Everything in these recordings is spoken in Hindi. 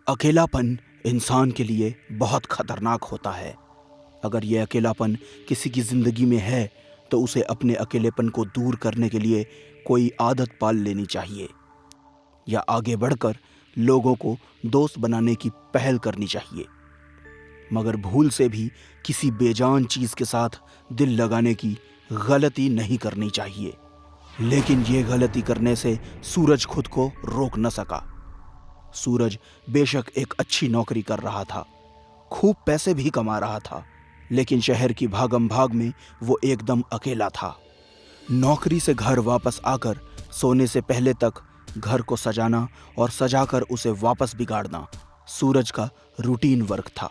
अकेलापन इंसान के लिए बहुत खतरनाक होता है। अगर यह अकेलापन किसी की जिंदगी में है तो उसे अपने अकेलेपन को दूर करने के लिए कोई आदत पाल लेनी चाहिए या आगे बढ़कर लोगों को दोस्त बनाने की पहल करनी चाहिए। मगर भूल से भी किसी बेजान चीज के साथ दिल लगाने की गलती नहीं करनी चाहिए। लेकिन ये गलती करने से सूरज खुद को रोक न सका। सूरज बेशक एक अच्छी नौकरी कर रहा था, खूब पैसे भी कमा रहा था, लेकिन शहर की भागम भाग में वो एकदम अकेला था। नौकरी से घर वापस आकर सोने से पहले तक घर को सजाना और सजाकर उसे वापस बिगाड़ना सूरज का रूटीन वर्क था।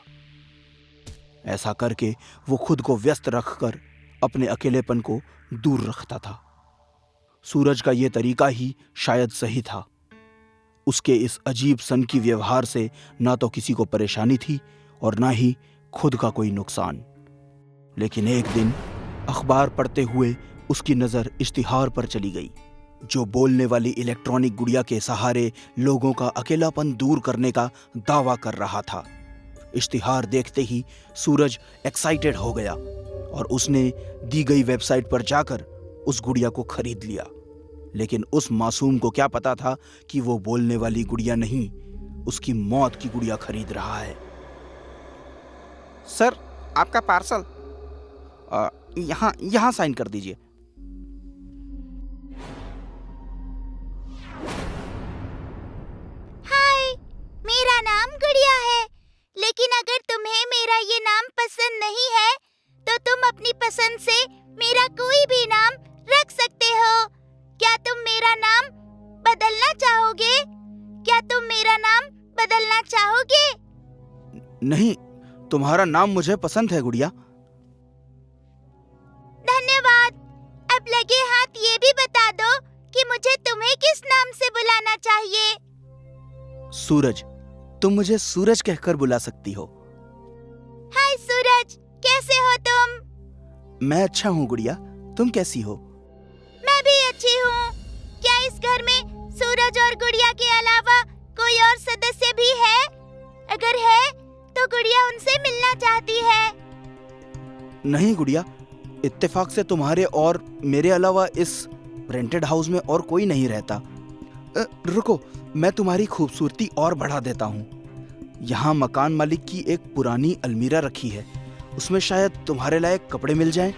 ऐसा करके वो खुद को व्यस्त रखकर अपने अकेलेपन को दूर रखता था। सूरज का ये तरीका ही शायद सही था। उसके इस अजीब सनकी व्यवहार से ना तो किसी को परेशानी थी और ना ही खुद का कोई नुकसान। लेकिन एक दिन अखबार पढ़ते हुए उसकी नज़र इश्तिहार पर चली गई, जो बोलने वाली इलेक्ट्रॉनिक गुड़िया के सहारे लोगों का अकेलापन दूर करने का दावा कर रहा था। इश्तिहार देखते ही सूरज एक्साइटेड हो गया और उसने दी गई वेबसाइट पर जाकर उस गुड़िया को खरीद लिया। लेकिन उस मासूम को क्या पता था कि वो बोलने वाली गुड़िया नहीं, उसकी मौत की गुड़िया खरीद रहा है। सर, आपका पार्सल। यहाँ साइन कर दीजिए। हाय, मेरा नाम गुड़िया है, लेकिन अगर तुम्हें मेरा ये नाम पसंद नहीं है तो तुम अपनी पसंद से मेरा कोई भी नाम रख सकते हो। क्या तुम मेरा नाम बदलना चाहोगे? क्या तुम मेरा नाम बदलना चाहोगे? नहीं, तुम्हारा नाम मुझे पसंद है गुड़िया। धन्यवाद। अब लगे हाथ ये भी बता दो कि मुझे तुम्हें किस नाम से बुलाना चाहिए। सूरज, तुम मुझे सूरज कहकर बुला सकती हो। हाय सूरज, कैसे हो तुम? मैं अच्छा हूँ गुड़िया, तुम कैसी हो? मैं भी अच्छी हूँ। क्या इस घर में सूरज और गुड़िया के अलावा कोई और सदस्य भी है? अगर है तो गुड़िया उनसे मिलना चाहती है। नहीं गुड़िया, इत्तेफाक से तुम्हारे और मेरे अलावा इस रेंटेड हाउस में और कोई नहीं रहता। रुको, मैं तुम्हारी खूबसूरती और बढ़ा देता हूँ। यहाँ मकान मालिक की एक पुरानी अलमीरा रखी है, उसमें शायद तुम्हारे लायक कपड़े मिल जाएं।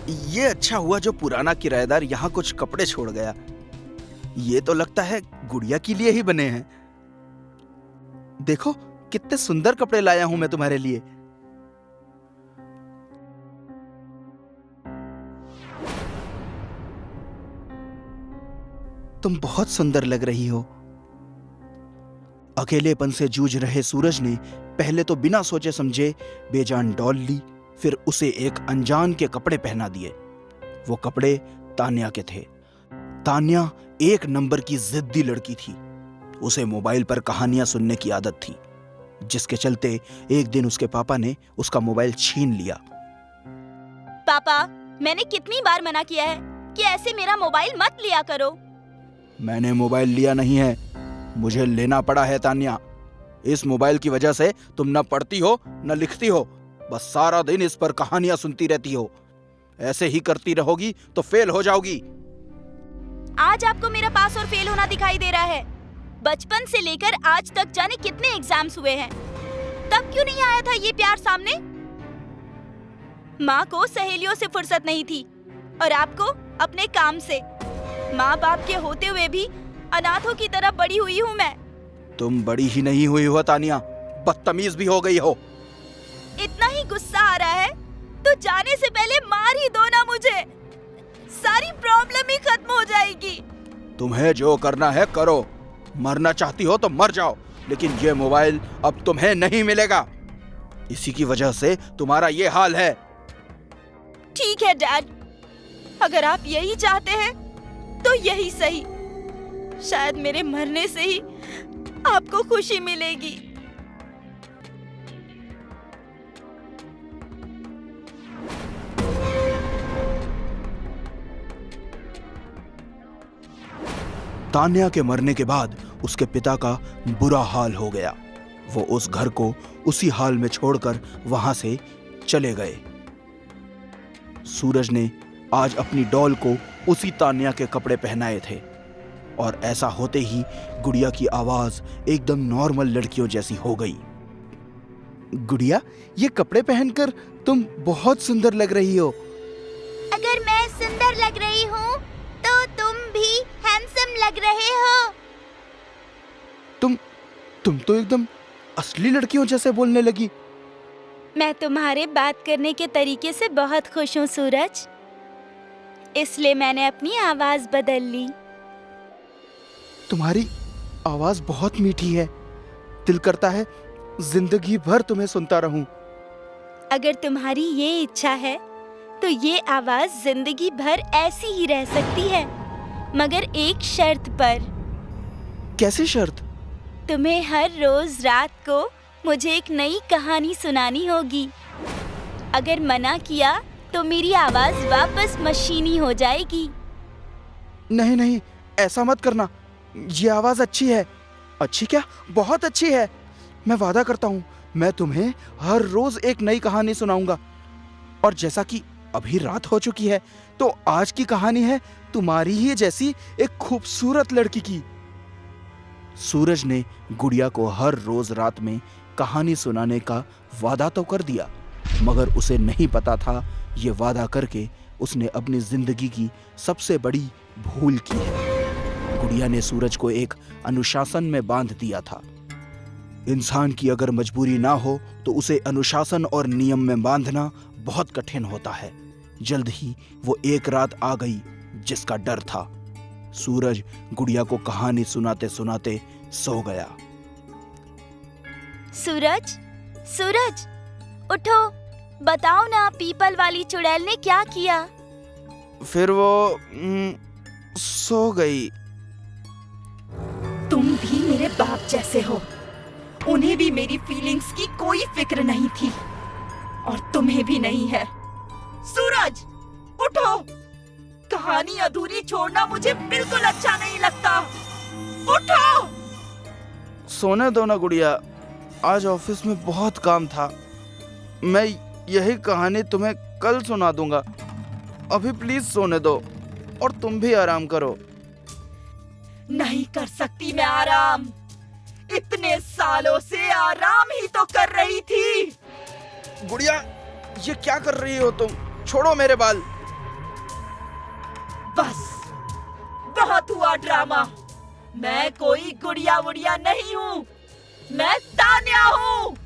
ये अच्छा हुआ जो पुराना किराएदार यहाँ कुछ कपड़े छोड़ गया। ये तो लगता है गुड़िया के लिए ही बने हैं। देखो कितने सुंदर कपड़े लाया हूं मैं तुम्हारे लिए। तुम बहुत सुंदर लग रही हो। अकेलेपन से जूझ रहे सूरज ने पहले तो बिना सोचे समझे बेजान डॉल ली, फिर उसे एक अनजान के कपड़े पहना दिए। वो कपड़े तान्या के थे। तान्या एक नंबर की जिद्दी लड़की थी। उसे मोबाइल पर कहानियां सुनने की आदत थी, जिसके चलते एक दिन उसके पापा ने उसका मोबाइल छीन लिया। पापा, मैंने कितनी बार मना किया है कि ऐसे मेरा मोबाइल मत लिया करो। मैंने मोबाइल लिया नहीं है, मुझे लेना पड़ा है तान्या। इस मोबाइल की वजह से तुम न पढ़ती हो न लिखती हो, बस सारा दिन इस पर कहानियां सुनती रहती हो। ऐसे ही करती रहोगी तो फेल हो जाओगी। आज आपको मेरा पास और फेल होना दिखाई दे रहा है। बचपन से लेकर आज तक जाने कितने एग्जाम्स हुए हैं, तब क्यों नहीं आया था ये प्यार सामने? माँ को सहेलियों से फुर्सत नहीं थी और आपको अपने काम से। माँ बाप के होते हुए भी अनाथों की तरह बड़ी हुई हूँ मैं। तुम बड़ी ही नहीं हुई हो तान्या, बदतमीज भी हो गई हो। इतना ही गुस्सा आ रहा है तो जाने से पहले मार ही दो ना मुझे, सारी प्रॉब्लम ही खत्म हो जाएगी। तुम्हें जो करना है करो, मरना चाहती हो तो मर जाओ, लेकिन ये मोबाइल अब तुम्हें नहीं मिलेगा। इसी की वजह से तुम्हारा ये हाल है। ठीक है डैड, अगर आप यही चाहते हैं तो यही सही। शायद मेरे मरने से ही आपको खुशी मिलेगी। तान्या के मरने के बाद उसके पिता का बुरा हाल हो गया। वो उस घर को उसी हाल में छोड़कर वहां से चले गए। सूरज ने आज अपनी डॉल को उसी तान्या के कपड़े पहनाए थे और ऐसा होते ही गुड़िया की आवाज एकदम नॉर्मल लड़कियों जैसी हो गई। गुड़िया, ये कपड़े पहनकर तुम बहुत सुंदर लग रही हो। अगर मैं सुंदर लग रही हूँ तो तुम भी हैंडसम लग रहे हो। तुम तो एकदम असली लड़कियों जैसे बोलने लगी। मैं तुम्हारे बात करने के तरीके से बहुत खुश हूँ सूरज, इसलिए मैंने अपनी आवाज बदल ली। तुम्हारी आवाज बहुत मीठी है, दिल करता है जिंदगी भर तुम्हें सुनता रहूं। अगर तुम्हारी ये इच्छा है तो ये आवाज जिंदगी भर ऐसी ही रह सकती है, मगर एक शर्त पर। कैसी शर्त? तुम्हें हर रोज रात को मुझे एक नई कहानी सुनानी होगी। अगर मना किया तो मेरी आवाज वापस मशीनी हो जाएगी। नहीं नहीं, ऐसा मत करना। ये आवाज अच्छी है। अच्छी क्या, बहुत अच्छी है। मैं वादा करता हूँ मैं तुम्हें हर रोज एक नई कहानी सुनाऊंगा। और जैसा कि अभी रात हो चुकी है तो आज की कहानी है तुम्हारी ही जैसी एक खूबसूरत लड़की की। सूरज ने गुड़िया को हर रोज रात में कहानी सुनाने का वादा तो कर दिया, मगर उसे नहीं पता था ये वादा करके उसने अपनी जिंदगी की सबसे बड़ी भूल की है। गुड़िया ने सूरज को एक अनुशासन में बांध दिया था। इंसान की अगर मजबूरी ना हो तो उसे अनुशासन और नियम में बांधना बहुत कठिन होता है। जल्द ही वो एक रात आ गई जिसका डर था। सूरज गुड़िया को कहानी सुनाते सुनाते सो गया। सूरज, सूरज, उठो, बताओ ना पीपल वाली चुड़ैल ने क्या किया? फिर वो सो गई। तुम भी मेरे बाप जैसे हो। उन्हें भी मेरी फीलिंग्स की कोई फिक्र नहीं थी और तुम्हें भी नहीं है। सूरज, उठो। कहानी अधूरी छोड़ना मुझे बिल्कुल अच्छा नहीं लगता। उठो। सोने दो ना गुड़िया, आज ऑफिस में बहुत काम था। मैं यही कहानी तुम्हें कल सुना दूंगा। अभी प्लीज सोने दो और तुम भी आराम करो। नहीं कर सकती मैं आराम। इतने सालों से आराम ही तो कर रही थी। गुड़िया, ये क्या कर रही हो तुम? छोड़ो मेरे बाल। बस, बहुत हुआ ड्रामा। मैं कोई गुड़िया वुड़िया नहीं हूँ, मैं तान्या हूँ।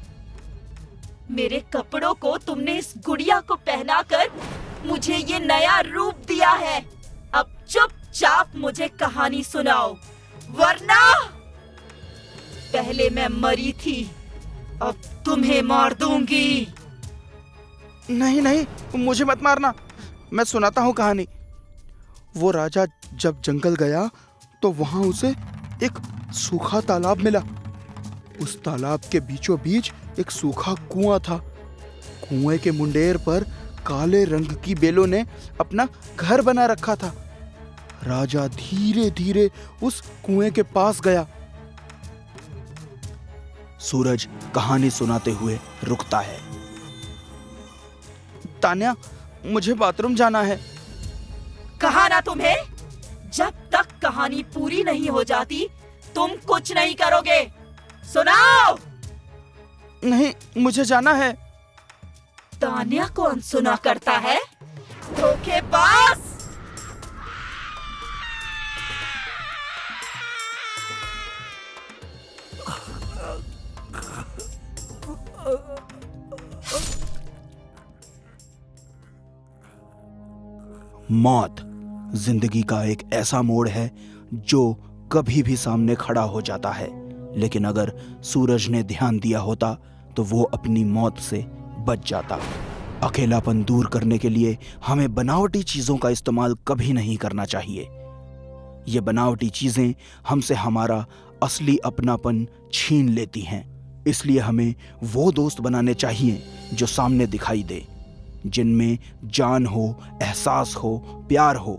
मेरे कपड़ों को तुमने इस गुड़िया को पहनाकर मुझे ये नया रूप दिया है। अब चुपचाप मुझे कहानी सुनाओ, वरना पहले मैं मरी थी, अब तुम्हें मार दूंगी। नहीं नहीं, मुझे मत मारना, मैं सुनाता हूँ कहानी। वो राजा जब जंगल गया तो वहां उसे एक सूखा तालाब मिला। उस तालाब के बीचों बीच एक सूखा कुआं था। कुएं के मुंडेर पर काले रंग की बेलों ने अपना घर बना रखा था। राजा धीरे धीरे उस कुएं के पास गया। सूरज कहानी सुनाते हुए रुकता है। तान्या, मुझे बाथरूम जाना है। कहा ना तुम्हें, जब तक कहानी पूरी नहीं हो जाती तुम कुछ नहीं करोगे। सुनाओ। नहीं, मुझे जाना है। तान्या को अनसुना करता है, धोखेबाज। मौत जिंदगी का एक ऐसा मोड़ है जो कभी भी सामने खड़ा हो जाता है, लेकिन अगर सूरज ने ध्यान दिया होता तो वो अपनी मौत से बच जाता। अकेलापन दूर करने के लिए हमें बनावटी चीजों का इस्तेमाल कभी नहीं करना चाहिए। ये बनावटी चीजें हमसे हमारा असली अपनापन छीन लेती हैं। इसलिए हमें वो दोस्त बनाने चाहिए जो सामने दिखाई दे, जिनमें जान हो, एहसास हो, प्यार हो।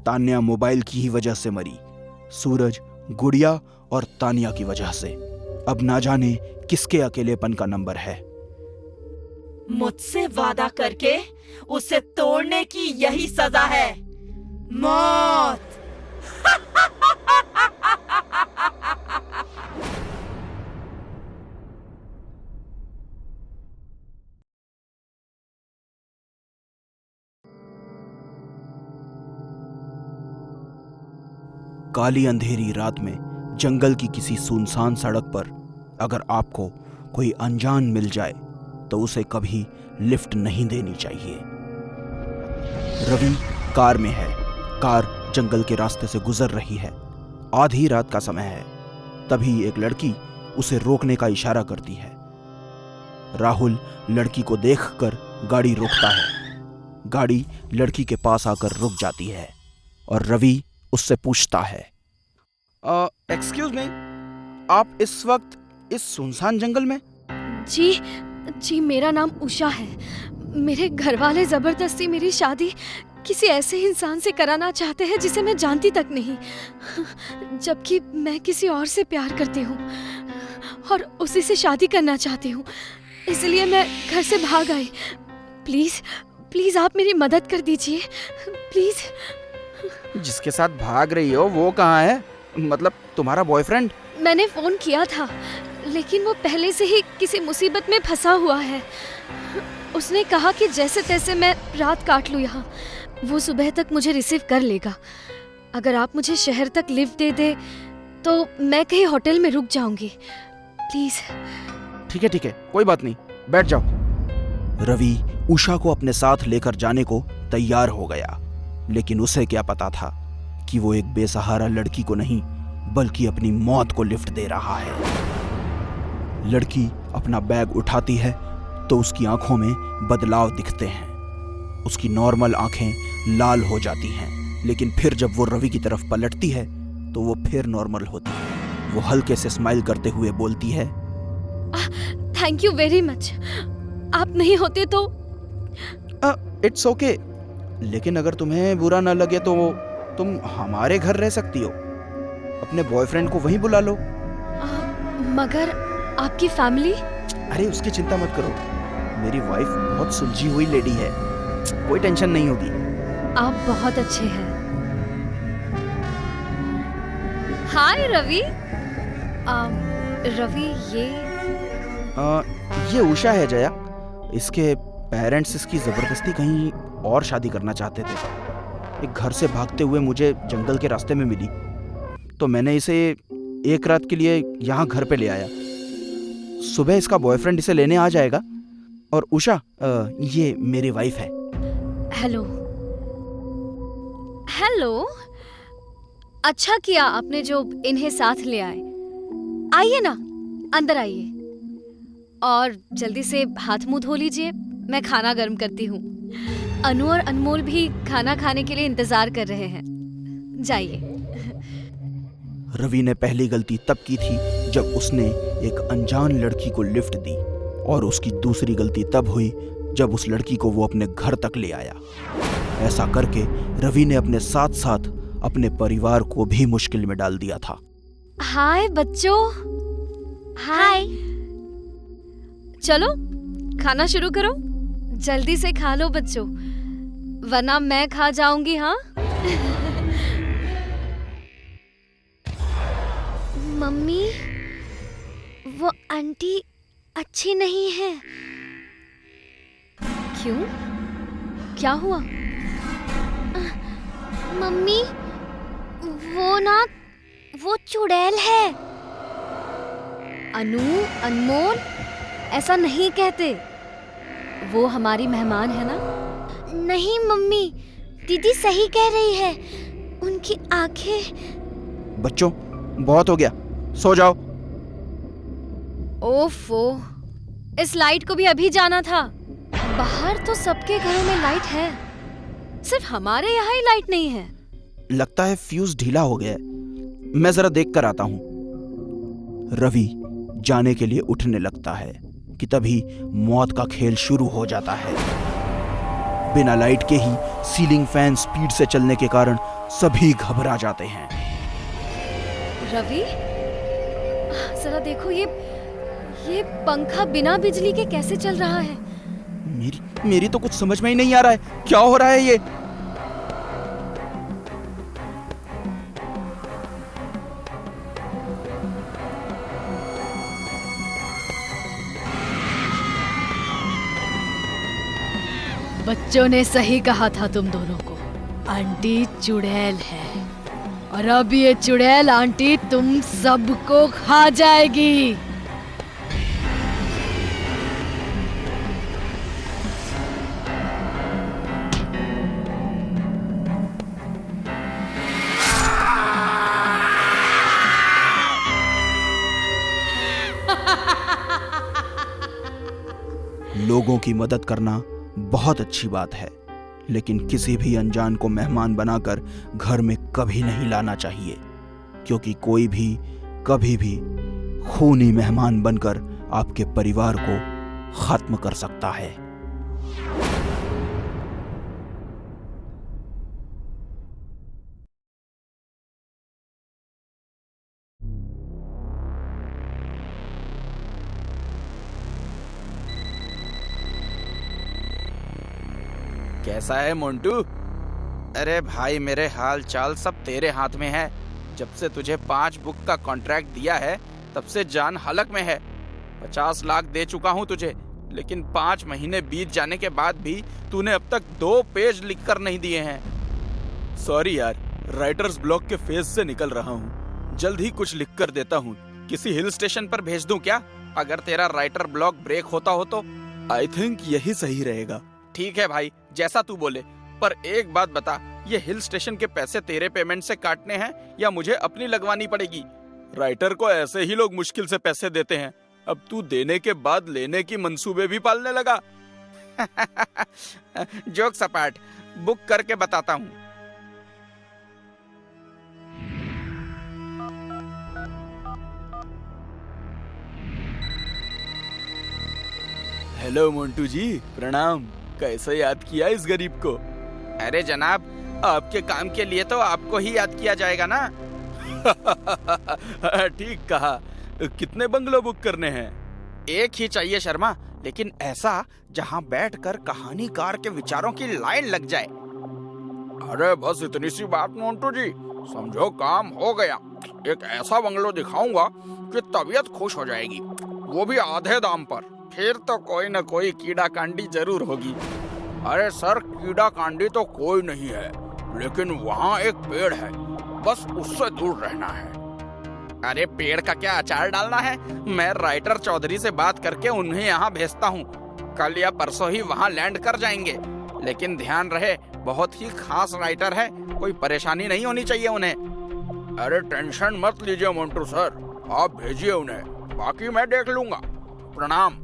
तान्या मोबाइल की ही वजह से मरी। सूरज, गुड़िया और तानिया की वजह से। अब ना जाने किसके अकेलेपन का नंबर है। मुझसे वादा करके उसे तोड़ने की यही सजा है, मौत। काली अंधेरी रात में जंगल की किसी सुनसान सड़क पर अगर आपको कोई अनजान मिल जाए तो उसे कभी लिफ्ट नहीं देनी चाहिए। रवि कार में है। कार जंगल के रास्ते से गुजर रही है। आधी रात का समय है। तभी एक लड़की उसे रोकने का इशारा करती है। राहुल लड़की को देखकर गाड़ी रोकता है। गाड़ी लड़की के पास आकर रुक जाती है और रवि उससे पूछता है, एक्सक्यूज मी, आप इस वक्त इस सुनसान जंगल में? जी मेरा नाम उषा है। मेरे घर वाले जबरदस्ती मेरी शादी किसी ऐसे इंसान से कराना चाहते हैं जिसे मैं जानती तक नहीं, जबकि मैं किसी और से प्यार करती हूँ और उसी से शादी करना चाहती हूँ। इसलिए मैं घर से भाग आई। प्लीज आप मेरी मदद कर दीजिए, प्लीज। जिसके साथ भाग रही हो वो कहाँ है? मतलब तुम्हारा बॉयफ्रेंड? मैंने फोन किया था, लेकिन वो पहले से ही किसी मुसीबत में फंसा हुआ है। उसने कहा कि जैसे तैसे मैं रात काट लूँ यहाँ, वो सुबह तक मुझे रिसीव कर लेगा। अगर आप मुझे शहर तक लिफ्ट दे दे तो मैं कहीं होटल में रुक जाऊंगी, प्लीज। ठीक है, कोई बात नहीं, बैठ जाओ। रवि उषा को अपने साथ लेकर जाने को तैयार हो गया, लेकिन उसे क्या पता था कि वो एक बेसहारा लड़की को नहीं बल्कि अपनी मौत को लिफ्ट दे रहा है। लड़की अपना बैग उठाती है तो उसकी आंखों में बदलाव दिखते हैं। उसकी नॉर्मल आंखें लाल हो जाती हैं, लेकिन फिर जब वो रवि की तरफ पलटती है तो वो फिर नॉर्मल होती है। वो हल्के से स्माइल करते हुए बोलती है, थैंक यू वेरी मच। आप नहीं होते तो। इट्स ओके, लेकिन अगर तुम्हें बुरा न लगे तो तुम हमारे घर रह सकती हो। अपने बॉयफ्रेंड को वहीं बुला लो। मगर आपकी फैमिली? अरे उसकी चिंता मत करो, मेरी वाइफ बहुत सुलझी हुई लेडी है, कोई टेंशन नहीं होगी। आप बहुत अच्छे हैं। हाय रवि। रवि ये उषा है जया। इसके पेरेंट्स इसकी जबरदस्ती कहीं और शादी करना चाहते थे। एक घर से भागते हुए मुझे जंगल के रास्ते में मिली तो मैंने इसे एक रात के लिए यहाँ घर पे ले आया। सुबह इसका बॉयफ्रेंड इसे लेने आ जाएगा। और उषा ये मेरी वाइफ है। हेलो। अच्छा किया आपने जो इन्हें साथ ले आए। आइए ना, अंदर आइए और जल्दी से हाथ मुंह धो लीजिए, मैं खाना गर्म करती हूँ। अनु और अनमोल भी खाना खाने के लिए इंतजार कर रहे हैं। जाइए। रवि ने पहली गलती तब की थी जब उसने एक अनजान लड़की को लिफ्ट दी, और उसकी दूसरी गलती तब हुई जब उस लड़की को वो अपने घर तक ले आया। ऐसा करके रवि ने अपने साथ साथ अपने परिवार को भी मुश्किल में डाल दिया था। हाय बच्चों। हाय। चलो खाना शुरू करो, जल्दी से खा लो बच्चों, वरना मैं खा जाऊंगी। हाँ मम्मी, वो आंटी अच्छी नहीं है। क्यों? क्या हुआ? मम्मी, वो चुड़ैल है। अनु, अनमोल, ऐसा नहीं कहते। वो हमारी मेहमान है ना। नहीं मम्मी, दीदी सही कह रही है। उनकी आंखें। बच्चों बहुत हो गया, सो जाओ। ओफो, इस लाइट को भी अभी जाना था। बाहर तो सबके घरों में लाइट है, सिर्फ हमारे यहाँ ही लाइट नहीं है। लगता है फ्यूज ढीला हो गया है, मैं जरा देख कर आता हूँ। रवि जाने के लिए उठने लगता है कि तभी मौत का खेल शुरू हो जाता है। बिना लाइट के ही सीलिंग फैन स्पीड से चलने के कारण सभी घबरा जाते हैं। रवि, जरा देखो, ये पंखा बिना बिजली के कैसे चल रहा है? मेरी तो कुछ समझ में ही नहीं आ रहा है, क्या हो रहा है ये? बच्चों ने सही कहा था तुम दोनों को, आंटी चुड़ैल है और अब ये चुड़ैल आंटी तुम सबको खा जाएगी। लोगों की मदद करना बहुत अच्छी बात है, लेकिन किसी भी अनजान को मेहमान बनाकर घर में कभी नहीं लाना चाहिए, क्योंकि कोई भी कभी भी खूनी मेहमान बनकर आपके परिवार को खत्म कर सकता है। कैसा है मोंटू? अरे भाई, मेरे हाल चाल सब तेरे हाथ में है। जब से तुझे 5 बुक का कॉन्ट्रैक्ट दिया है तब से जान हलक में है। 50 लाख दे चुका हूँ तुझे, लेकिन 5 महीने बीत जाने के बाद भी तूने अब तक 2 पेज लिख कर नहीं दिए हैं। सॉरी यार, राइटर्स ब्लॉक के फेज से निकल रहा हूँ, जल्द ही कुछ लिख कर देता हूँ। किसी हिल स्टेशन पर भेज दूं क्या, अगर तेरा राइटर ब्लॉक ब्रेक होता हो तो? आई थिंक यही सही रहेगा। ठीक है भाई, जैसा तू बोले, पर एक बात बता, ये हिल स्टेशन के पैसे तेरे पेमेंट से काटने हैं या मुझे अपनी लगवानी पड़ेगी? राइटर को ऐसे ही लोग मुश्किल से पैसे देते हैं, अब तू देने के बाद लेने की मंसूबे भी पालने लगा। जोक सपाट, बुक करके बताता हूँ। हेलो मोंटू जी, प्रणाम। कैसे याद किया इस गरीब को? अरे जनाब, आपके काम के लिए तो आपको ही याद किया जाएगा ना। ठीक कहा। कितने बंगलो बुक करने हैं? एक ही चाहिए शर्मा, लेकिन ऐसा जहां बैठकर कहानीकार के विचारों की लाइन लग जाए। अरे बस इतनी सी बात मोंटू जी, समझो काम हो गया। एक ऐसा बंगलो दिखाऊंगा कि तबीयत खुश हो जाएगी, वो भी आधे दाम पर। फिर तो कोई न कोई कीड़ा कांडी जरूर होगी। अरे सर, कीड़ा कांडी तो कोई नहीं है, लेकिन वहाँ एक पेड़ है, बस उससे दूर रहना है। अरे पेड़ का क्या अचार डालना है? मैं राइटर चौधरी से बात करके उन्हें यहाँ भेजता हूँ, कल या परसों ही वहाँ लैंड कर जाएंगे। लेकिन ध्यान रहे, बहुत ही खास राइटर है, कोई परेशानी नहीं होनी चाहिए उन्हें। अरे टेंशन मत लीजिए मोंटू सर, आप भेजिए उन्हें, बाकी मैं देख लूंगा। प्रणाम।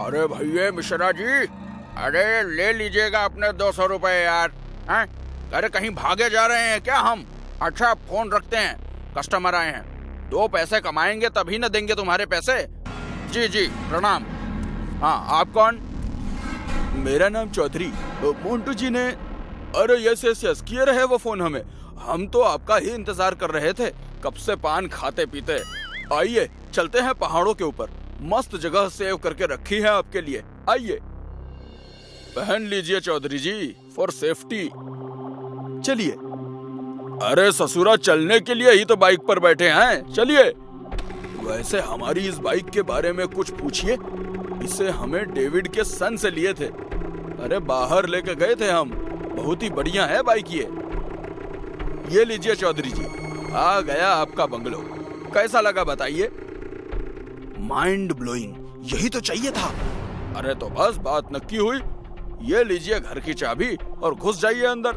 अरे भैया मिश्रा जी, अरे ले लीजिएगा अपने 200 रुपए यार। हैं? अरे कहीं भागे जा रहे हैं क्या हम? अच्छा फोन रखते हैं, कस्टमर आए हैं। 2 पैसे कमाएंगे तभी न देंगे तुम्हारे पैसे। जी जी प्रणाम। हाँ, आप कौन? मेरा नाम चौधरी। मोंटू जी ने अरे यस किए रहे वो फोन हमें। हम तो आपका ही इंतजार कर रहे थे, कब से पान खाते पीते। आइए चलते हैं पहाड़ों के ऊपर, मस्त जगह सेव करके रखी है आपके लिए। आइए। पहन लीजिए चौधरी जी, फॉर सेफ्टी। चलिए। अरे ससुरा, चलने के लिए ही तो बाइक पर बैठे हैं, चलिए। वैसे हमारी इस बाइक के बारे में कुछ पूछिए। इसे हमें डेविड के सन से लिए थे। अरे बाहर लेके गए थे हम, बहुत ही बढ़िया है बाइक ये लीजिए चौधरी जी, आ गया आपका बंगलो। कैसा लगा बताइए? माइंड ब्लोइंग, यही तो चाहिए था। अरे तो बस बात नक्की हुई। ये लीजिए घर की चाबी और घुस जाइए अंदर।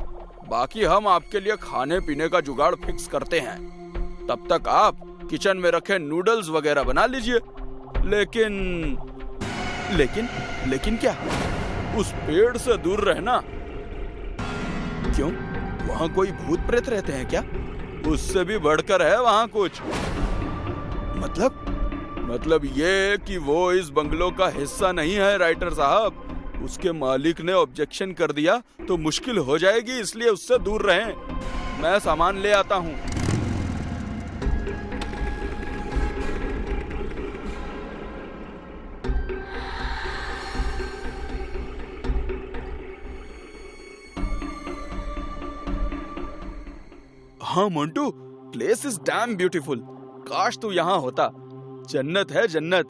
बाकी हम आपके लिए खाने पीने का जुगाड़ फिक्स करते हैं। तब तक आप किचन में रखे नूडल्स वगैरह बना लीजिए। लेकिन क्या? उस पेड़ से दूर रहना। क्यों, वहाँ कोई भूत प्रेत रहते हैं क्या? उससे भी बढ़कर है वहाँ कुछ। मतलब ये कि वो इस बंगलो का हिस्सा नहीं है राइटर साहब। उसके मालिक ने ऑब्जेक्शन कर दिया तो मुश्किल हो जाएगी, इसलिए उससे दूर रहें। मैं सामान ले आता हूँ। हाँ Montu, place is damn beautiful. काश तू यहाँ होता। जन्नत है जन्नत।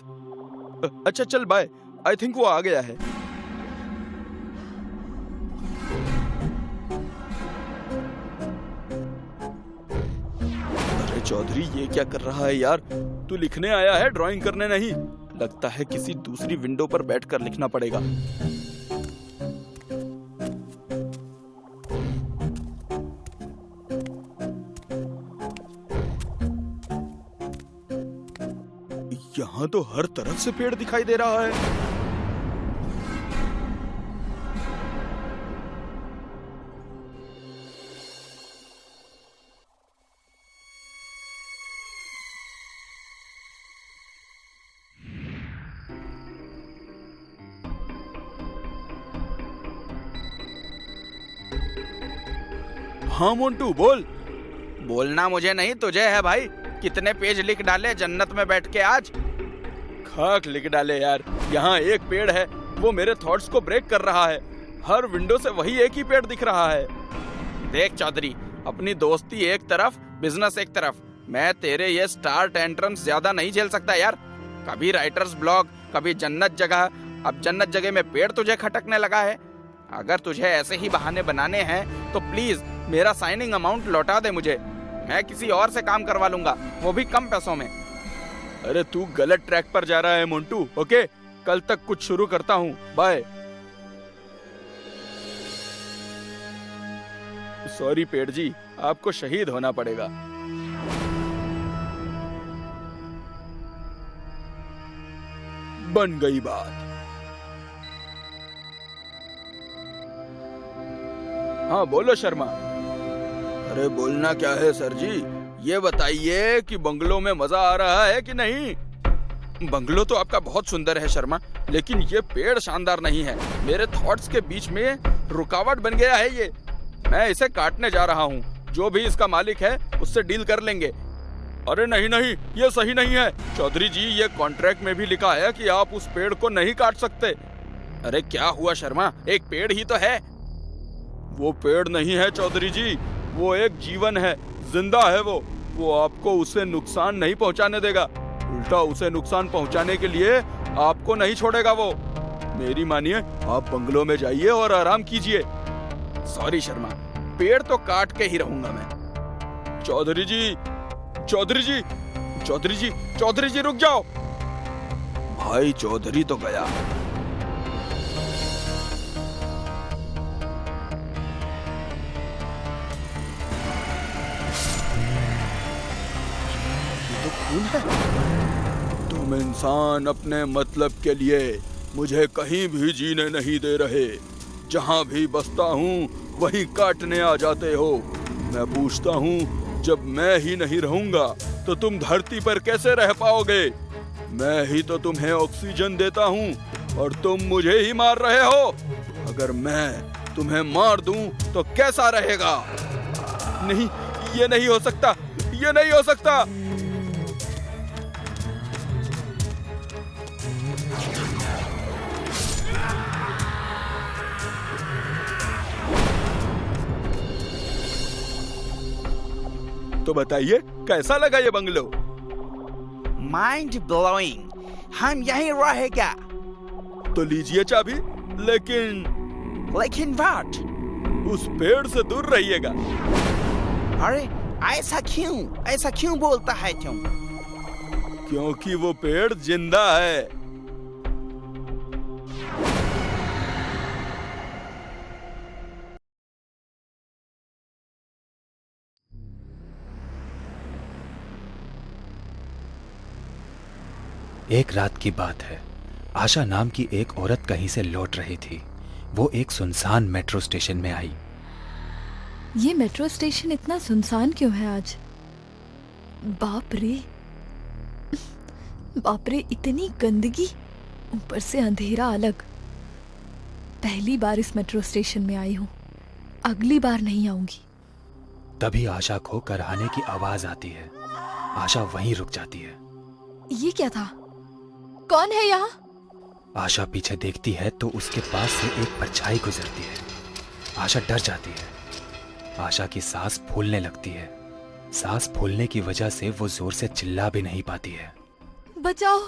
अच्छा चल बाय, आई थिंक वो आ गया है। अरे चौधरी, ये क्या कर रहा है यार? तू लिखने आया है, ड्राइंग करने नहीं। लगता है किसी दूसरी विंडो पर बैठकर लिखना पड़ेगा। यहाँ तो हर तरफ से पेड़ दिखाई दे रहा है। हाँ मोंटू बोल। बोलना मुझे नहीं, तुझे है भाई। कितने पेज लिख डाले जन्नत में बैठ के आज। खाक लिख डाले यार। यहाँ एक पेड़ है, वो मेरे थॉट्स को ब्रेक कर रहा है। हर विंडो से वही एक ही पेड़ दिख रहा है। देख चौधरी, अपनी दोस्ती एक तरफ, बिजनेस एक तरफ। मैं तेरे ये स्टार टेंट्रम्स ज्यादा नहीं झेल सकता यार। कभी राइटर्स ब्लॉग, कभी जन्नत जगह। अब जन्नत जगह में पेड़ तुझे खटकने लगा है। अगर तुझे ऐसे ही बहाने बनाने हैं तो प्लीज मेरा साइनिंग अमाउंट लौटा दे मुझे। मैं किसी और से काम करवा लूंगा, वो भी कम पैसों में। अरे तू गलत ट्रैक पर जा रहा है मोंटू। ओके, कल तक कुछ शुरू करता हूँ। बाय। सॉरी पेड़ जी, आपको शहीद होना पड़ेगा। बन गई बात। हाँ बोलो शर्मा। अरे बोलना क्या है सर जी, ये बताइए कि बंगलो में मजा आ रहा है कि नहीं? बंगलो तो आपका बहुत सुंदर है शर्मा, लेकिन ये पेड़ शानदार नहीं है। मेरे थॉट्स के बीच में रुकावट बन गया है ये। मैं इसे काटने जा रहा हूँ। जो भी इसका मालिक है उससे डील कर लेंगे। अरे नहीं नहीं, ये सही नहीं है चौधरी जी। ये कॉन्ट्रैक्ट में भी लिखा है कि आप उस पेड़ को नहीं काट सकते। अरे क्या हुआ शर्मा, एक पेड़ ही तो है। वो पेड़ नहीं है चौधरी जी, वो एक जीवन है, जिंदा है वो आपको उसे नुकसान नहीं पहुंचाने देगा। उल्टा उसे नुकसान पहुंचाने के लिए आपको नहीं छोड़ेगा वो। मेरी मानिए, आप बंगलो में जाइए और आराम कीजिए। सॉरी शर्मा, पेड़ तो काट के ही रहूंगा मैं। चौधरी जी, चौधरी जी, चौधरी जी, चौधरी जी रुक जाओ। भाई चौधरी तो गया। तुम इंसान अपने मतलब के लिए मुझे कहीं भी जीने नहीं दे रहे। जहाँ भी बसता हूँ वहीं काटने आ जाते हो। मैं पूछता हूँ, जब मैं ही नहीं रहूंगा तो तुम धरती पर कैसे रह पाओगे? मैं ही तो तुम्हें ऑक्सीजन देता हूँ और तुम मुझे ही मार रहे हो। अगर मैं तुम्हें मार दूं तो कैसा रहेगा? नहीं, ये नहीं हो सकता, ये नहीं हो सकता। तो बताइए कैसा लगा ये बंगलो? Mind blowing. हम यहीं रहेगा। तो लीजिए चाबी, लेकिन व्हाट? उस पेड़ से दूर रहिएगा। अरे ऐसा क्यों बोलता है तुम? क्योंकि वो पेड़ जिंदा है। एक रात की बात है। आशा नाम की एक औरत कहीं से लौट रही थी। वो एक सुनसान मेट्रो स्टेशन में आई। ये मेट्रो स्टेशन इतना सुनसान क्यों है आज? बाप रे, बाप रे, इतनी गंदगी, ऊपर से अंधेरा अलग। पहली बार इस मेट्रो स्टेशन में आई हूँ, अगली बार नहीं आऊंगी। तभी आशा को कराहने की आवाज आती है। आशा वहीं रुक जाती है। ये क्या था? कौन है यहाँ? आशा पीछे देखती है तो उसके पास से एक परछाई गुजरती है। आशा डर जाती है। आशा की सांस फूलने लगती है। सांस फूलने की वजह से वो जोर से चिल्ला भी नहीं पाती है। बचाओ,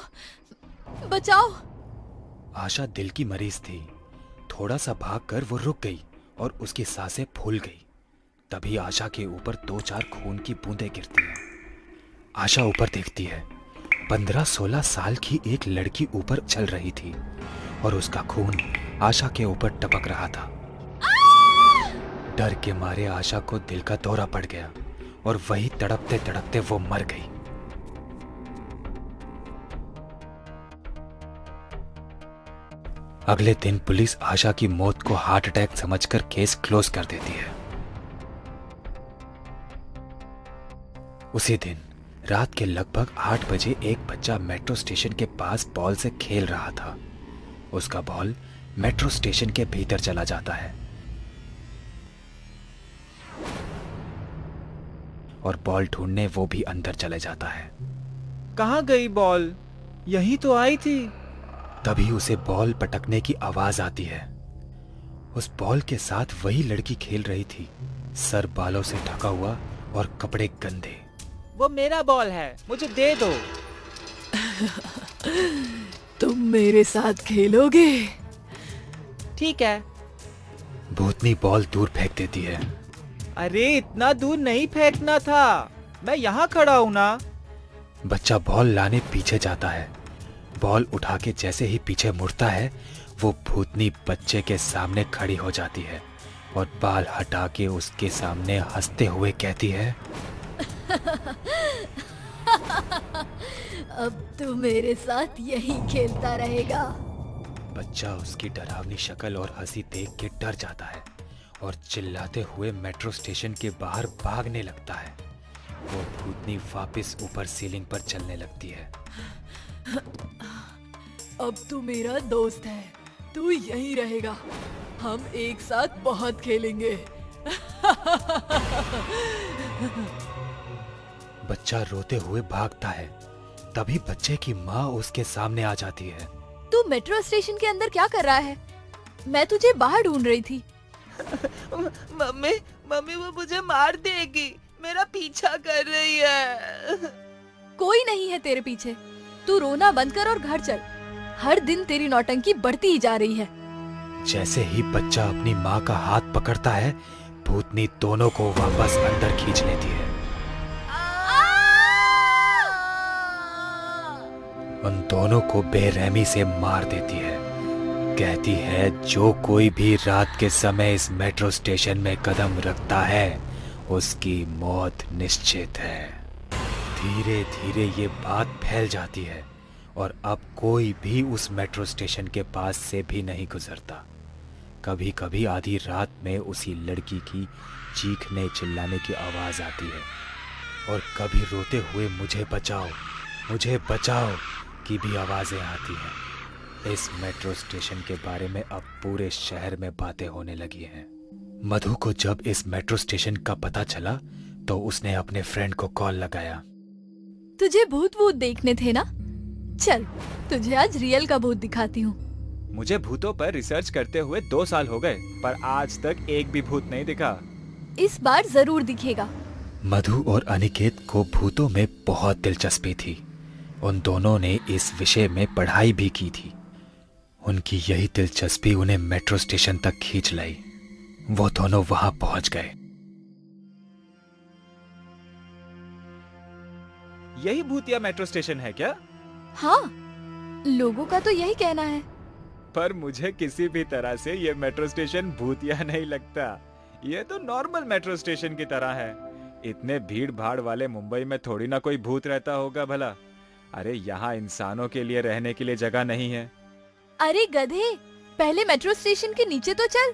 बचाओ। आशा दिल की मरीज थी। थोड़ा सा भागकर वो रुक गई और उसकी सांसें फूल गई। तभी आशा के ऊपर 2-4 खून की बूंदें गिरती हैं। आशा ऊपर देखती है। 15-16 साल की एक लड़की ऊपर चल रही थी और उसका खून आशा के ऊपर टपक रहा था। डर के मारे आशा को दिल का दौरा पड़ गया और वही तड़पते तड़पते वो मर गई। अगले दिन पुलिस आशा की मौत को हार्ट अटैक समझकर केस क्लोज कर देती है। उसी दिन रात के लगभग 8 बजे एक बच्चा मेट्रो स्टेशन के पास बॉल से खेल रहा था। उसका बॉल मेट्रो स्टेशन के भीतर चला जाता है और बॉल ढूंढने वो भी अंदर चले जाता है। कहाँ गई बॉल? यहीं तो आई थी। तभी उसे बॉल पटकने की आवाज आती है। उस बॉल के साथ वही लड़की खेल रही थी, सर बालों से ढका हुआ और कपड़े गंदे। वो मेरा बॉल है, मुझे दे दो। तुम मेरे साथ खेलोगे? ठीक है। भूतनी बॉल दूर फेंक देती है। अरे इतना दूर नहीं फेंकना था, मैं यहाँ खड़ा हूँ ना। बच्चा बॉल लाने पीछे जाता है। बॉल उठा के जैसे ही पीछे मुड़ता है, वो भूतनी बच्चे के सामने खड़ी हो जाती है और बाल हटा के उसके सामने हंसते हुए कहती है, अब तू मेरे साथ यही खेलता रहेगा। बच्चा उसकी डरावनी शक्ल और हंसी देख के डर जाता है और चिल्लाते हुए मेट्रो स्टेशन के बाहर भागने लगता है। वो भूतनी वापस ऊपर सीलिंग पर चलने लगती है। अब तू मेरा दोस्त है, तू यहीं रहेगा। हम एक साथ बहुत खेलेंगे। बच्चा रोते हुए भागता है। तभी बच्चे की माँ उसके सामने आ जाती है। तू मेट्रो स्टेशन के अंदर क्या कर रहा है? मैं तुझे बाहर ढूंढ रही थी। मम्मी वो मुझे मार देगी, मेरा पीछा कर रही है। कोई नहीं है तेरे पीछे। तू रोना बंद कर और घर चल। हर दिन तेरी नौटंकी बढ़ती ही जा रही है। जैसे ही बच्चा अपनी माँ का हाथ पकड़ता है, भूतनी दोनों को वापस अंदर खींच लेती है। उन दोनों को बेरहमी से मार देती है। कहती है, जो कोई भी रात के समय इस मेट्रो स्टेशन में कदम रखता है, उसकी मौत निश्चित है। धीरे धीरे ये बात फैल जाती है और अब कोई भी उस मेट्रो स्टेशन के पास से भी नहीं गुजरता। कभी कभी आधी रात में उसी लड़की की चीखने चिल्लाने की आवाज आती है और कभी रोते हुए मुझे बचाओ की भी आवाजें आती हैं। इस मेट्रो स्टेशन के बारे में अब पूरे शहर में बातें होने लगी हैं। मधु को जब इस मेट्रो स्टेशन का पता चला तो उसने अपने फ्रेंड को कॉल लगाया। तुझे भूत देखने थे ना? चल, तुझे आज रियल का भूत दिखाती हूँ। मुझे भूतों पर रिसर्च करते हुए 2 साल हो गए, पर आज तक एक भी भूत नहीं दिखा। इस बार जरूर दिखेगा। मधु और अनिकेत को भूतों में बहुत दिलचस्पी थी। उन दोनों ने इस विषय में पढ़ाई भी की थी। उनकी यही दिलचस्पी उन्हें मेट्रो स्टेशन तक खींच लाई। वो दोनों वहां पहुंच गए। यही भूतिया मेट्रो स्टेशन है क्या? हाँ, लोगों का तो यही कहना है। पर मुझे किसी भी तरह से ये मेट्रो स्टेशन भूतिया नहीं लगता। ये तो नॉर्मल मेट्रो स्टेशन की तरह है। इतने भीड़ भाड़ वाले मुंबई में थोड़ी ना कोई भूत रहता होगा भला। अरे यहाँ इंसानों के लिए रहने के लिए जगह नहीं है। अरे गधे, पहले मेट्रो स्टेशन के नीचे तो चल।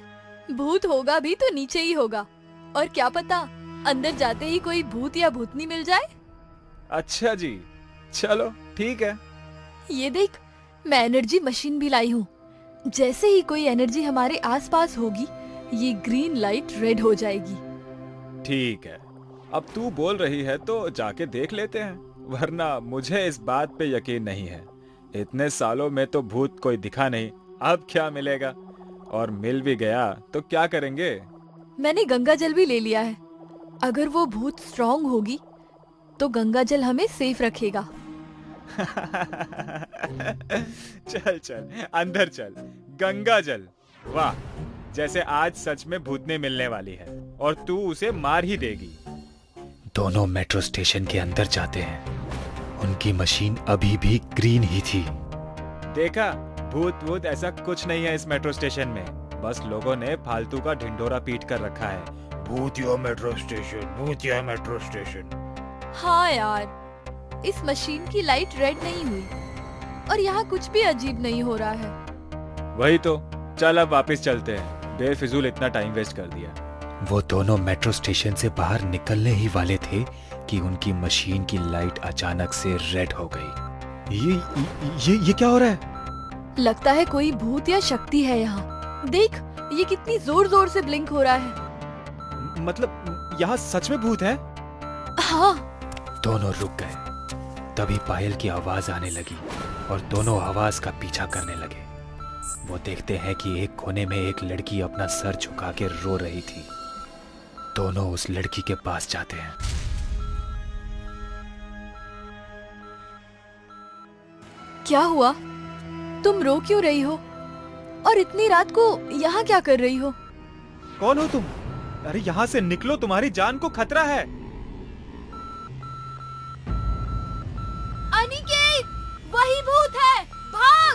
भूत होगा भी तो नीचे ही होगा। और क्या पता अंदर जाते ही कोई भूत या भूतनी मिल जाए। अच्छा जी, चलो ठीक है। ये देख, मैं एनर्जी मशीन भी लाई हूँ। जैसे ही कोई एनर्जी हमारे आसपास होगी, ये ग्रीन लाइट रेड हो जाएगी। ठीक है, अब तू बोल रही है तो जाके देख लेते हैं, वरना मुझे इस बात पे यकीन नहीं है। इतने सालों में तो भूत कोई दिखा नहीं, अब क्या मिलेगा? और मिल भी गया तो क्या करेंगे? मैंने गंगा जल भी ले लिया है। अगर वो भूत स्ट्रांग होगी तो गंगा जल हमें सेफ रखेगा। चल चल अंदर चल। गंगा जल, वाह, जैसे आज सच में भूतनी मिलने वाली है और तू उसे मार ही देगी। दोनों मेट्रो स्टेशन के अंदर जाते हैं। उनकी मशीन अभी भी ग्रीन ही थी। देखा, भूत भूत ऐसा कुछ नहीं है इस मेट्रो स्टेशन में, बस लोगों ने फालतू का ढिंढोरा पीट कर रखा है। भूतिया मेट्रो स्टेशन, भूतिया मेट्रो स्टेशन। हाँ यार, इस मशीन की लाइट रेड नहीं हुई और यहाँ कुछ भी अजीब नहीं हो रहा है। वही तो, चल अब वापस चलते हैं, बेफिजूल इतना टाइम वेस्ट कर दिया। वो दोनों मेट्रो स्टेशन से बाहर निकलने ही वाले थे कि उनकी मशीन की लाइट अचानक से रेड हो गई। ये क्या हो रहा है? लगता है कोई भूत या शक्ति है यहाँ। देख, ये कितनी जोर जोर से ब्लिंक हो रहा है। मतलब यहाँ सच में भूत है? हाँ। दोनों रुक गए। तभी पायल की आवाज आने लगी और दोनों आवाज का पीछा करने लगे। वो देखते हैं कि एक कोने में एक लड़की अपना सर झुका के रो रही थी। दोनों उस लड़की के पास जाते हैं। क्या हुआ? तुम रो क्यों रही हो? और इतनी रात को यहाँ क्या कर रही हो? कौन हो तुम? अरे यहाँ से निकलो, तुम्हारी जान को खतरा है। अनिकेत, वही भूत है, भाग!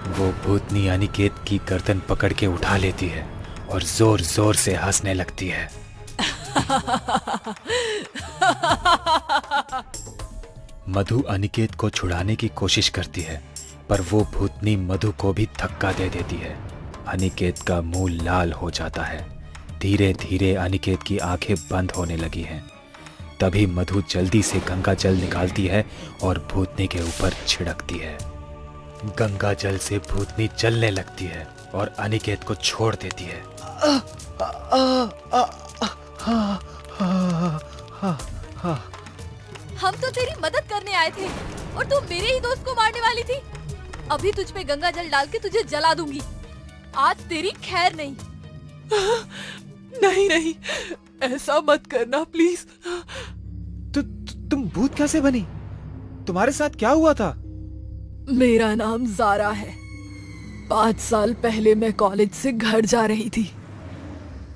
वो भूतनी अनिकेत की गर्दन पकड़ के उठा लेती है और जोर जोर से हंसने लगती है। मधु अनिकेत को छुड़ाने की कोशिश करती है, पर वो भूतनी मधु को भी धक्का दे देती है। अनिकेत का मुंह लाल हो जाता है। धीरे धीरे अनिकेत की आंखें बंद होने लगी हैं। तभी मधु जल्दी से गंगा जल निकालती है और भूतनी के ऊपर छिड़कती है। गंगा जल से भूतनी जलने लगती है और अनिकेत को छोड़ देती है। हम तो तेरी मदद करने आए थे और तू मेरे ही दोस्त को मारने वाली थी। अभी तुझ पे गंगा जल डाल के तुझे जला दूंगी। आज तेरी खैर नहीं। नहीं नहीं, ऐसा मत करना प्लीज। तुम भूत कैसे बनी? तुम्हारे साथ क्या हुआ था? मेरा नाम ज़ारा है। 5 साल पहले मैं कॉलेज से घर जा रही थी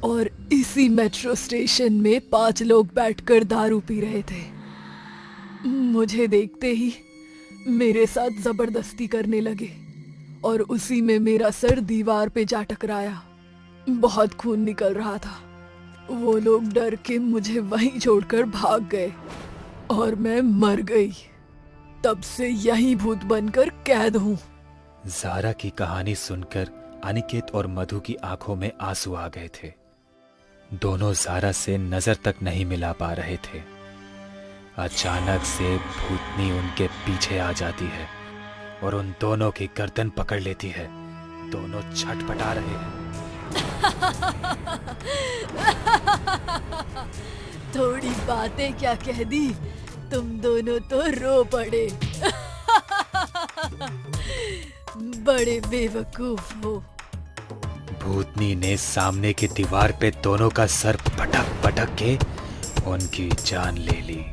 और इसी मेट्रो स्टेशन में 5 लोग बैठकर दारू पी रहे थे। मुझे देखते ही मेरे साथ जबरदस्ती करने लगे और उसी में मेरा सर दीवार पे जा टकराया। बहुत खून निकल रहा था। वो लोग डर के मुझे वहीं छोड़कर भाग गए और मैं मर गई। तब से यही भूत बनकर कैद हूँ। ज़ारा की कहानी सुनकर अनिकेत और मधु की आंखों में आंसू आ गए थे। दोनों ज़ारा से नजर तक नहीं मिला पा रहे थे। अचानक से भूतनी उनके पीछे आ जाती है और उन दोनों की गर्दन पकड़ लेती है। दोनों छटपटा रहे हैं। थोड़ी बातें क्या कह दी, तुम दोनों तो रो पड़े। बड़े बेवकूफ हो। भूतनी ने सामने की दीवार पे दोनों का सर पटक पटक के उनकी जान ले ली।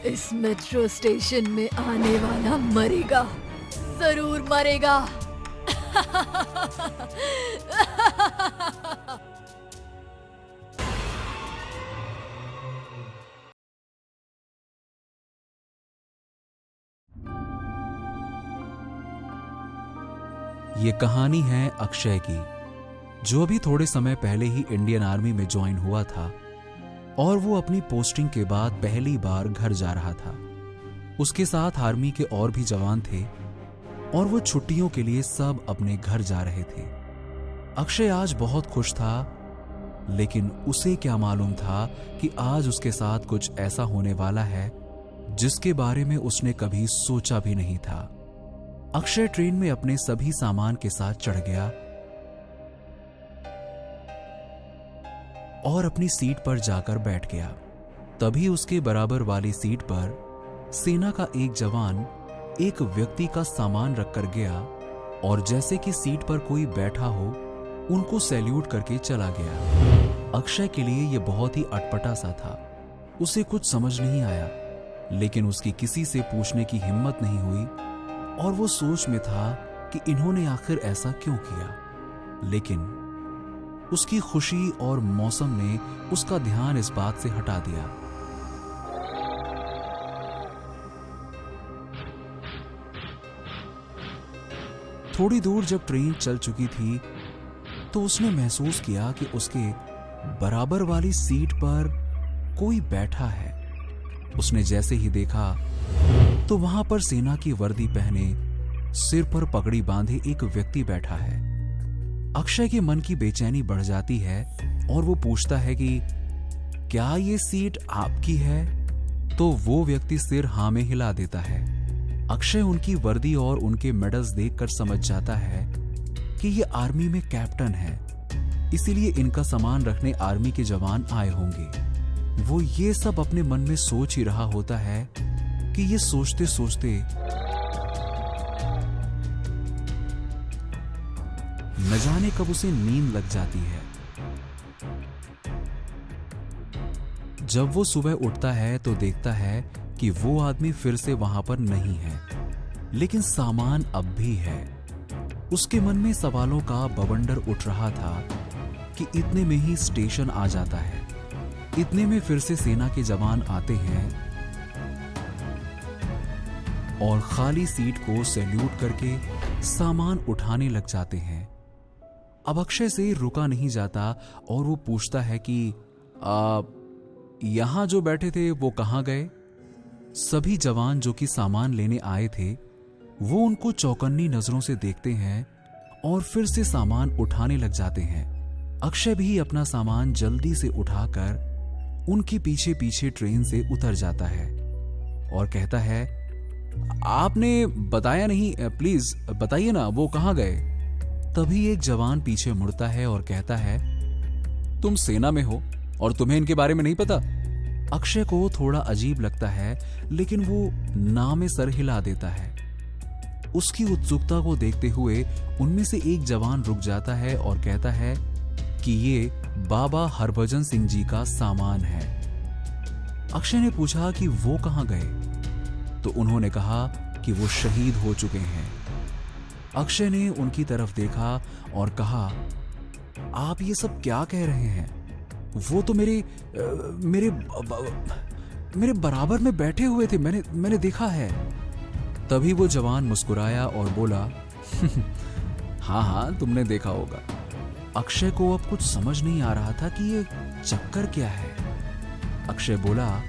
इस मेट्रो स्टेशन में आने वाला मरेगा, जरूर मरेगा। ये कहानी है अक्षय की, जो अभी थोड़े समय पहले ही इंडियन आर्मी में ज्वाइन हुआ था और वो अपनी पोस्टिंग के बाद पहली बार घर जा रहा था। उसके साथ आर्मी के और भी जवान थे और वो छुट्टियों के लिए सब अपने घर जा रहे थे। अक्षय आज बहुत खुश था लेकिन उसे क्या मालूम था कि आज उसके साथ कुछ ऐसा होने वाला है जिसके बारे में उसने कभी सोचा भी नहीं था। अक्षय ट्रेन में अपने सभी सामान के साथ चढ़ गया और अपनी सीट पर जाकर बैठ गया। तभी उसके बराबर वाली सीट पर सेना का एक जवान एक व्यक्ति का सामान रखकर गया और जैसे कि सीट पर कोई बैठा हो उनको सैल्यूट करके चला गया। अक्षय के लिए यह बहुत ही अटपटा सा था। उसे कुछ समझ नहीं आया, लेकिन उसकी किसी से पूछने की हिम्मत नहीं हुई और वो सोच में था कि इन्होंने आखिर ऐसा क्यों किया। लेकिन उसकी खुशी और मौसम ने उसका ध्यान इस बात से हटा दिया। थोड़ी दूर जब ट्रेन चल चुकी थी तो उसने महसूस किया कि उसके बराबर वाली सीट पर कोई बैठा है। उसने जैसे ही देखा तो वहां पर सेना की वर्दी पहने, सिर पर पगड़ी बांधे एक व्यक्ति बैठा है। अक्षय के मन की बेचैनी बढ़ जाती है और वो पूछता है कि क्या ये सीट आपकी है? तो वो व्यक्ति सिर हाँ में हिला देता है। अक्षय उनकी वर्दी और उनके मेडल्स देखकर समझ जाता है कि ये आर्मी में कैप्टन है, इसीलिए इनका सामान रखने आर्मी के जवान आए होंगे। वो ये सब अपने मन में सोच ही रहा होता है कि ये सोचते सोचते न जाने कब उसे नींद लग जाती है। जब वो सुबह उठता है तो देखता है कि वो आदमी फिर से वहां पर नहीं है, लेकिन सामान अब भी है। उसके मन में सवालों का बवंडर उठ रहा था कि इतने में ही स्टेशन आ जाता है। इतने में फिर से सेना के जवान आते हैं और खाली सीट को सैल्यूट करके सामान उठाने लग जाते हैं। अब अक्षय से रुका नहीं जाता और वो पूछता है कि यहां जो बैठे थे वो कहां गए? सभी जवान जो कि सामान लेने आए थे वो उनको चौकन्नी नजरों से देखते हैं और फिर से सामान उठाने लग जाते हैं। अक्षय भी अपना सामान जल्दी से उठाकर उनके पीछे पीछे ट्रेन से उतर जाता है और कहता है, आपने बताया नहीं, प्लीज बताइए ना वो कहां गए? तभी एक जवान पीछे मुड़ता है और कहता है, तुम सेना में हो और तुम्हें इनके बारे में नहीं पता? अक्षय को थोड़ा अजीब लगता है, लेकिन वो ना में सर हिला देता है। उसकी उत्सुकता को देखते हुए उनमें से एक जवान रुक जाता है और कहता है कि ये बाबा हरभजन सिंह जी का सामान है। अक्षय ने पूछा कि वो कहां गए, तो उन्होंने कहा कि वो शहीद हो चुके हैं। अक्षय ने उनकी तरफ देखा और कहा, आप ये सब क्या कह रहे हैं? वो तो मेरे बराबर में बैठे हुए थे, मैंने देखा है। तभी वो जवान मुस्कुराया और बोला, हाँ तुमने देखा होगा। अक्षय को अब कुछ समझ नहीं आ रहा था कि ये चक्कर क्या है। अक्षय बोला,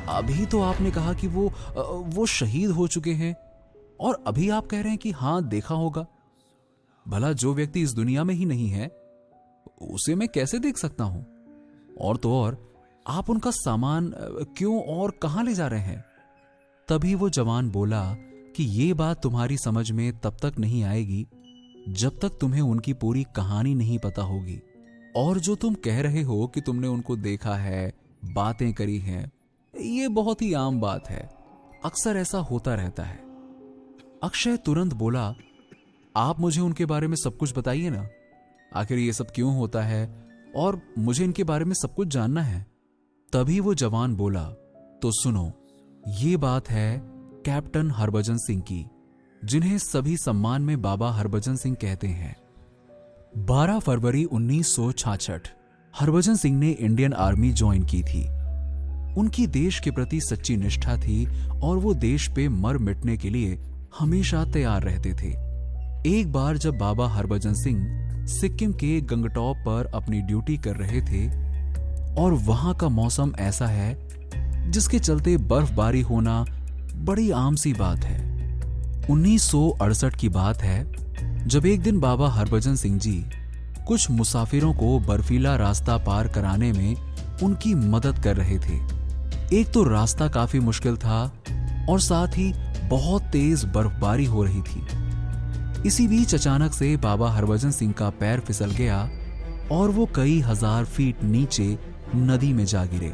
अभी तो आपने कहा कि वो शहीद हो चुके हैं और अभी आप कह रहे हैं कि हाँ देखा होगा। भला जो व्यक्ति इस दुनिया में ही नहीं है उसे मैं कैसे देख सकता हूं? और तो और आप उनका सामान क्यों और कहां ले जा रहे हैं? तभी वो जवान बोला कि ये बात तुम्हारी समझ में तब तक नहीं आएगी जब तक तुम्हें उनकी पूरी कहानी नहीं पता होगी। और जो तुम कह रहे हो कि तुमने उनको देखा है, बातें करी हैं, ये बहुत ही आम बात है, अक्सर ऐसा होता रहता है। अक्षय तुरंत बोला, आप मुझे उनके बारे में सब कुछ बताइए ना, आखिर ये सब क्यों होता है और मुझे इनके बारे में सब कुछ जानना है। तभी वो जवान बोला, तो सुनो, ये बात है कैप्टन हरभजन सिंह की, जिन्हें सभी सम्मान में बाबा हरभजन सिंह कहते हैं। 12 फरवरी 1966 हरभजन सिंह ने इंडियन आर्मी ज्वाइन की थी। उनकी देश के प्रति सच्ची निष्ठा थी और वो देश पे मर मिटने के लिए हमेशा तैयार रहते थे। एक बार जब बाबा हरभजन सिंह सिक्किम के गंगटॉप पर अपनी ड्यूटी कर रहे थे और वहां का मौसम ऐसा है जिसके चलते बर्फबारी होना बड़ी आम सी बात है। 1968 की बात है जब एक दिन बाबा हरभजन सिंह जी कुछ मुसाफिरों को बर्फीला रास्ता पार कराने में उनकी मदद कर रहे थे। एक तो रास्ता काफी मुश्किल था और साथ ही बहुत तेज बर्फबारी हो रही थी। इसी बीच अचानक से बाबा हरभजन सिंह का पैर फिसल गया और वो कई हजार फीट नीचे नदी में जा गिरे।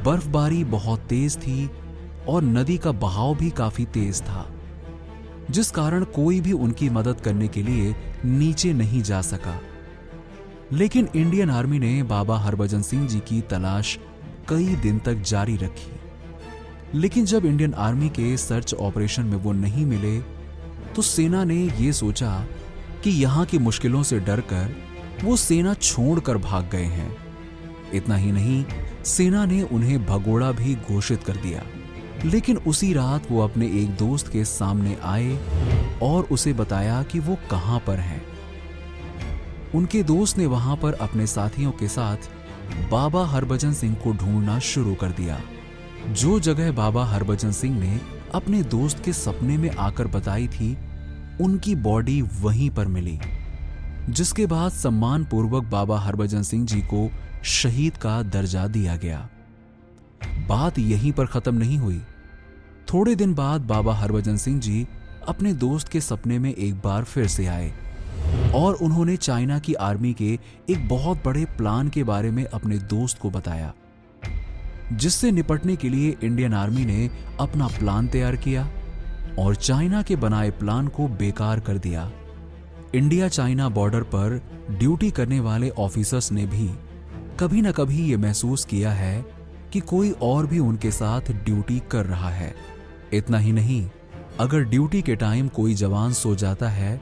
बर्फबारी बहुत तेज थी और नदी का बहाव भी काफी तेज था, जिस कारण कोई भी उनकी मदद करने के लिए नीचे नहीं जा सका। लेकिन इंडियन आर्मी ने बाबा हरभजन सिंह जी की तलाश कई दिन तक जारी रखी। लेकिन जब इंडियन आर्मी के सर्च ऑपरेशन में वो नहीं मिले तो सेना ने ये सोचा कि यहाँ की मुश्किलों से डरकर वो सेना छोड़कर भाग गए हैं। इतना ही नहीं, सेना ने उन्हें भगोड़ा भी घोषित कर दिया। लेकिन उसी रात वो अपने एक दोस्त के सामने आए और उसे बताया कि वो कहां पर हैं। उनके दोस्त ने वहां पर अपने साथियों के साथ बाबा हरभजन सिंह को ढूंढना शुरू कर दिया। जो जगह बाबा हरभजन सिंह ने अपने दोस्त के सपने में आकर बताई थी, उनकी बॉडी वहीं पर मिली, जिसके बाद सम्मान पूर्वक बाबा हरभजन सिंह जी को शहीद का दर्जा दिया गया। बात यहीं पर खत्म नहीं हुई। थोड़े दिन बाद बाबा हरभजन सिंह जी अपने दोस्त के सपने में एक बार फिर से आए और उन्होंने चाइना की आर्मी के एक बहुत बड़े प्लान के बारे में अपने दोस्त को बताया, जिससे निपटने के लिए इंडियन आर्मी ने अपना प्लान तैयार किया और चाइना के बनाए प्लान को बेकार कर दिया। इंडिया चाइना बॉर्डर पर ड्यूटी करने वाले ऑफिसर्स ने भी कभी न कभी ये महसूस किया है कि कोई और भी उनके साथ ड्यूटी कर रहा है। इतना ही नहीं, अगर ड्यूटी के टाइम कोई जवान सो जाता है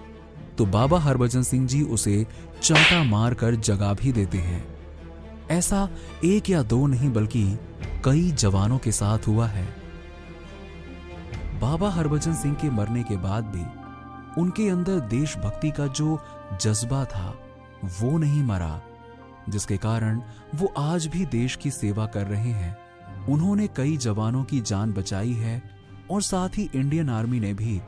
तो बाबा हरभजन सिंह जी उसे चांटा मारकर जगा भी देते हैं। ऐसा एक या दो नहीं बल्कि कई जवानों के साथ हुआ है। बाबा हरभजन सिंह के मरने के बाद भी उनके अंदर देशभक्ति का जो जज्बा था वो नहीं मरा, जिसके कारण वो आज भी देश की सेवा कर रहे हैं। उन्होंने कई जवानों की जान बचाई है और साथ ही इंडियन आर्मी ने भी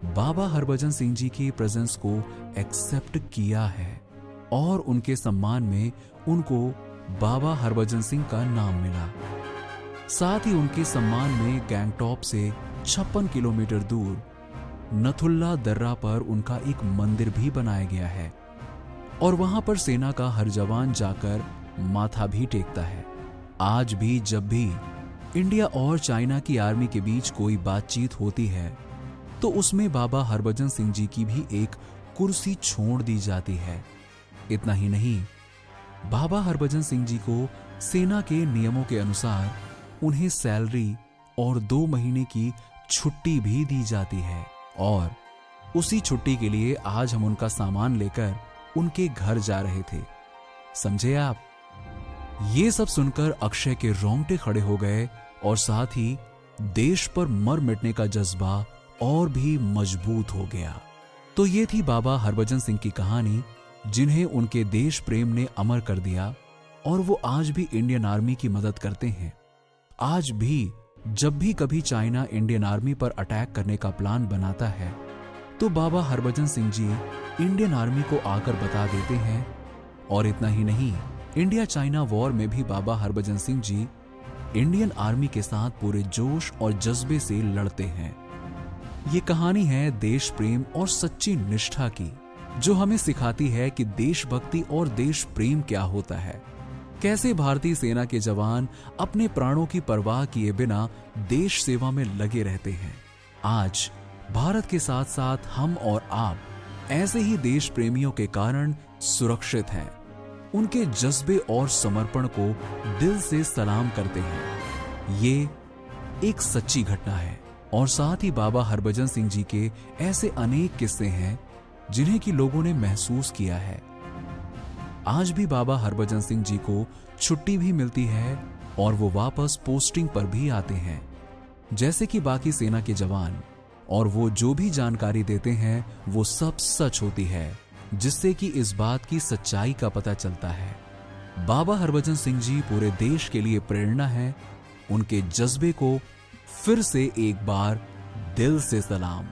बाबा हरभजन सिंह जी की प्रेजेंस को एक्सेप्ट किया है और उनके सम्मान में उनको बाबा हरभजन सिंह का नाम मिला। साथ ही उनके सम्मान में गैंगटॉक से 56 किलोमीटर दूर नथुल्ला दर्रा पर उनका एक मंदिर भी बनाया गया है और वहां पर सेना का हर जवान जाकर माथा भी टेकता है। आज भी जब भी इंडिया और चाइना की आर्मी के बीच कोई बातचीत होती है तो उसमें बाबा हरभजन सिंह जी की भी एक कुर्सी छोड़ दी जाती है। इतना ही नहीं, बाबा हरभजन सिंह जी को सेना के नियमों के अनुसार उन्हें सैलरी और 2 महीने की छुट्टी भी दी जाती है और उसी छुट्टी के लिए आज हम उनका सामान लेकर उनके घर जा रहे थे। समझे आप? ये सब सुनकर अक्षय के रोंगटे खड़े हो गए और साथ ही देश पर मर मिटने का जज्बा और भी मजबूत हो गया। तो ये थी बाबा हरभजन सिंह की कहानी, जिन्हें उनके देश प्रेम ने अमर कर दिया और वो आज भी इंडियन आर्मी की मदद करते हैं। आज भी जब भी कभी चाइना इंडियन आर्मी पर अटैक करने का प्लान बनाता है तो बाबा हरभजन सिंह जी इंडियन आर्मी को आकर बता देते हैं। और इतना ही नहीं, इंडिया चाइना वॉर में भी बाबा हरभजन सिंह जी इंडियन आर्मी के साथ पूरे जोश और जज्बे से लड़ते हैं। ये कहानी है देश प्रेम और सच्ची निष्ठा की, जो हमें सिखाती है कि देशभक्ति और देश प्रेम क्या होता है। कैसे भारतीय सेना के जवान अपने प्राणों की परवाह किए बिना देश सेवा में लगे रहते हैं। आज भारत के साथ साथ हम और आप ऐसे ही देश प्रेमियों के कारण सुरक्षित हैं। उनके जज्बे और समर्पण को दिल से सलाम करते हैं। ये एक सच्ची घटना है और साथ ही बाबा हरभजन सिंह जी के ऐसे अनेक किस्से हैं जिन्हें कि लोगों ने महसूस किया है। आज भी बाबा हरभजन सिंह जी को छुट्टी भी मिलती है और वो वापस पोस्टिंग पर भी आते हैं जैसे कि बाकी सेना के जवान, और वो जो भी जानकारी देते हैं वो सब सच होती है, जिससे कि इस बात की सच्चाई का पता चलता है। बाबा हरभजन सिंह जी पूरे देश के लिए प्रेरणा है। उनके जज्बे को फिर से एक बार दिल से सलाम।